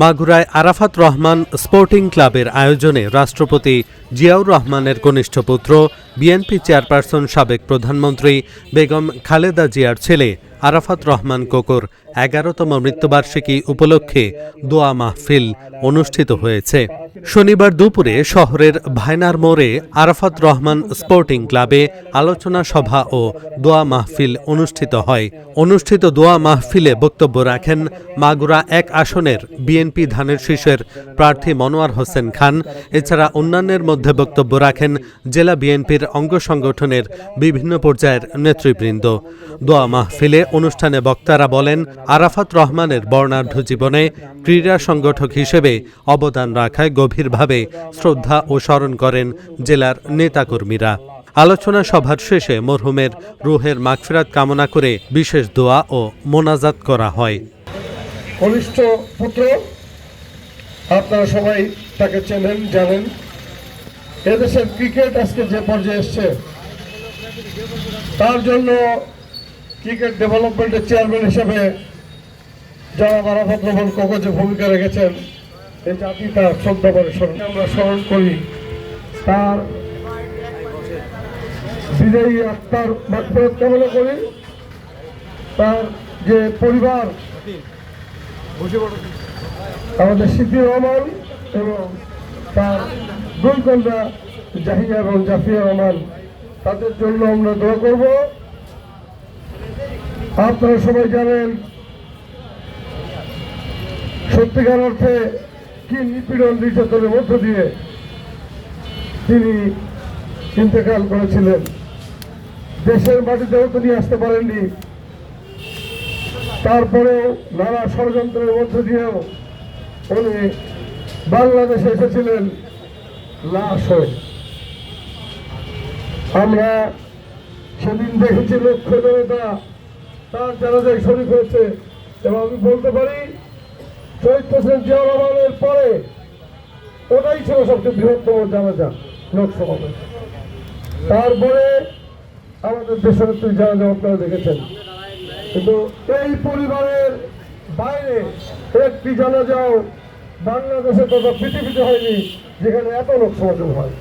মাগুরায় Arafat Rahman sporting ক্লাবের আয়োজনে রাষ্ট্রপতি জিয়াউর রহমানের কনিষ্ঠ পুত্র বিএনপি চেয়ারপারসন সাবেক প্রধানমন্ত্রী বেগম খালেদা জিয়ার ছেলে আরাফাত রহমান কোকোর ১১তম মৃত্যুবার্ষিকী উপলক্ষে দোয়া মাহফিল অনুষ্ঠিত হয়েছে। শনিবার দুপুরে শহরের ভাইনার মোড়ে আরাফাত রহমান স্পোর্টিং ক্লাবে আলোচনা সভা ও দোয়া মাহফিল অনুষ্ঠিত হয়। অনুষ্ঠিত দোয়া মাহফিলে বক্তব্য রাখেন মাগুরা ১ আসনের বিএনপি ধানের শীষের প্রার্থী মনোয়ার হোসেন খান। এছাড়া অন্যান্যের মধ্যে বক্তব্য রাখেন জেলা বিএনপির অঙ্গ সংগঠনের বিভিন্ন পর্যায়ের নেতৃবৃন্দ। দোয়া মাহফিলে অনুষ্ঠানে বক্তারা বলেন, আরাফাত রহমানের বর্ণাঢ্য জীবনে ক্রীড়া সংগঠক হিসেবে অবদান রাখায় গভীরভাবে শ্রদ্ধা ও স্মরণ করেন জেলার নেতাকর্মীরা। আলোচনা সভার শেষে মরহুমের রুহের মাগফিরাত কামনা করে বিশেষ দোয়া ও মোনাজাত করা হয়। কনিষ্ঠ পুত্র, আপনারা সবাই তাকে চেনেন, জানেন। এদেশের ক্রিকেট আজকে যে পর্যায়ে এসছে, তার জন্য ক্রিকেট ডেভেলপমেন্টের চেয়ারম্যান হিসেবে জনাব আরাফাত রহমান কোকো যে ভূমিকা রেখেছেন, এই জাতি তার শ্রদ্ধা করে আমরা স্মরণ করি। তার বিজয়ী আত্মার মাগফিরাত কামনা করি। তার যে পরিবার, আমাদের স্মৃতি রহমান এবং তার দুই কন্যা জাহিয়া এবং জাফিয়া রহমান, তাদের জন্য আমরা দোয়া করব। আপনারা সবাই জানেন সত্যিকার অর্থে কি নিপীড়ন নির্যাতনের মধ্য দিয়ে তিনি ইন্তেকাল করেছিলেন। দেশের মাটিতেও তো নিয়ে আসতে পারেননি, তারপরেও নানা ষড়যন্ত্রের মধ্য দিয়েও উনি বাংলাদেশে এসেছিলেন লাশ হয়ে। আমরা সেদিন দেখেছি লক্ষ জনতা তার জানাজায় শরীক হয়েছে, এবং আমি বলতে পারি শহীদ প্রেসিডেন্ট জিয়াউর রহমানের পরে ওটাই ছিল সবচেয়ে বৃহত্তম জানাজা লোকসভাতে। তারপরে আমাদের দেশনেত্রী জানাজা আপনারা দেখেছেন, কিন্তু এই পরিবারের বাইরে একটি জানাজাও বাংলাদেশে তথা পৃথিবীতে হয়নি যেখানে এত লোক সমাগম হয়।